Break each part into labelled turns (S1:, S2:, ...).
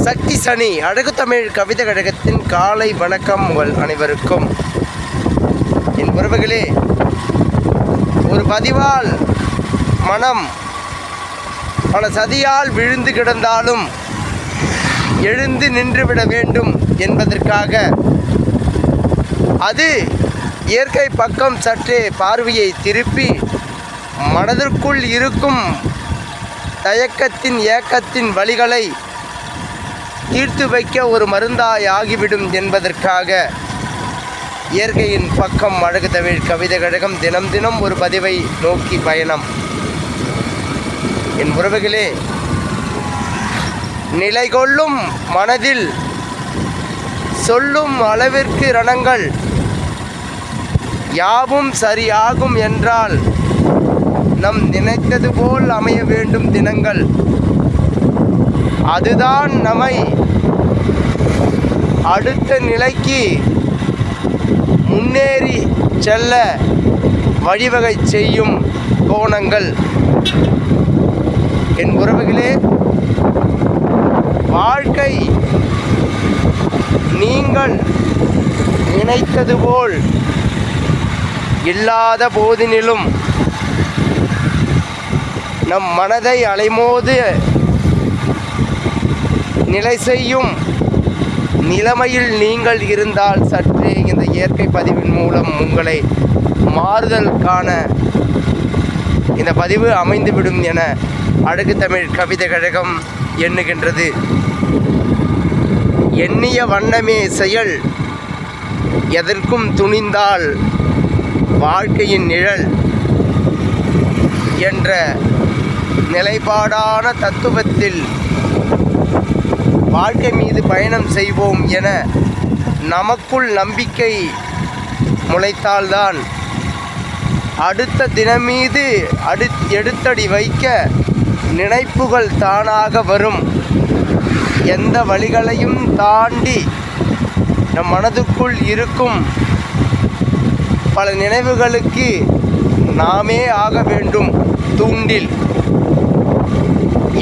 S1: சக்தி சனி அழகு தமிழ் கவிதை கழகத்தின் காலை வணக்கம் உங்கள் அனைவருக்கும். என் உறவுகளே, ஒரு பதிவால் மனம் பல சதியால் விழுந்து கிடந்தாலும் எழுந்து நின்றுவிட வேண்டும் என்பதற்காக அது இயற்கை பக்கம் சற்றே பார்வையை திருப்பி மனதிற்குள் இருக்கும் தயக்கத்தின் ஏக்கத்தின் வழிகளை தீர்த்து வைக்க ஒரு மருந்தாய் ஆகிவிடும் என்பதற்காக இயற்கையின் பக்கம் அழகு தமிழ் கவிதை கழகம் தினம் தினம் ஒரு பதிவை நோக்கி பயணம். என் உறவுகளே, நிலை கொள்ளும் மனதில் சொல்லும் அளவிற்கு ரணங்கள் யாவும் சரியாகும் என்றால் நம் நினைத்தது போல் அமைய வேண்டும் தினங்கள். அதுதான் நம்மை அடுத்த நிலைக்கு முன்னேறி செல்ல வழிவகை செய்யும் கோணங்கள். என் உறவுகளே, வாழ்க்கை நீங்கள் நினைத்தது போல் இல்லாத போதினிலும் நம் மனதை அலைமோது நிலை செய்யும் நிலைமையில் நீங்கள் இருந்தால் சற்றே இந்த இயற்கை பதிவின் மூலம் உங்களை மாறுதல் காண இந்த பதிவு அமைந்துவிடும் என அழகு தமிழ் கவிதை கழகம் எண்ணுகின்றது. எண்ணிய வண்ணமே செயல், எதற்கும் துணிந்தால் வாழ்க்கையின் நிழல் என்ற நிலைப்பாடான தத்துவத்தில் வாழ்க்கை மீது பயணம் செய்வோம் என நமக்குள் நம்பிக்கை முளைத்தால்தான் அடுத்த தினம் மீது எடுத்தடி வைக்க நினைப்புகள் தானாக வரும். எந்த வழிகளையும் தாண்டி நம் மனதுக்குள் இருக்கும் பல நினைவுகளுக்கு நாமே ஆக வேண்டும் தூண்டில்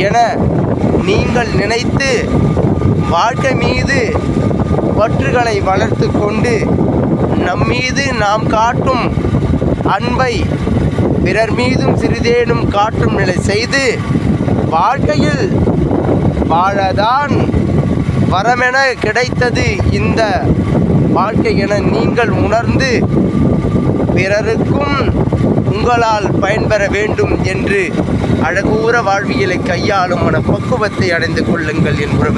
S1: என நீங்கள் நினைத்து வாழ்க்கை மீது பற்றுகளை வளர்த்து கொண்டு நம்மீது நாம் காட்டும் அன்பை பிறர் மீதும் சிறிதேனும் காட்டும் நிலை செய்து வாழ்க்கையில் வாழதான் வரமென கிடைத்தது இந்த வாழ்க்கை என நீங்கள் உணர்ந்து பிறருக்கும் உங்களால் பயன்பெற வேண்டும் என்று அழகூர வாழ்வியலை கையாளும் மனப்பக்குவத்தை அடைந்து கொள்ளுங்கள் என் உறவு.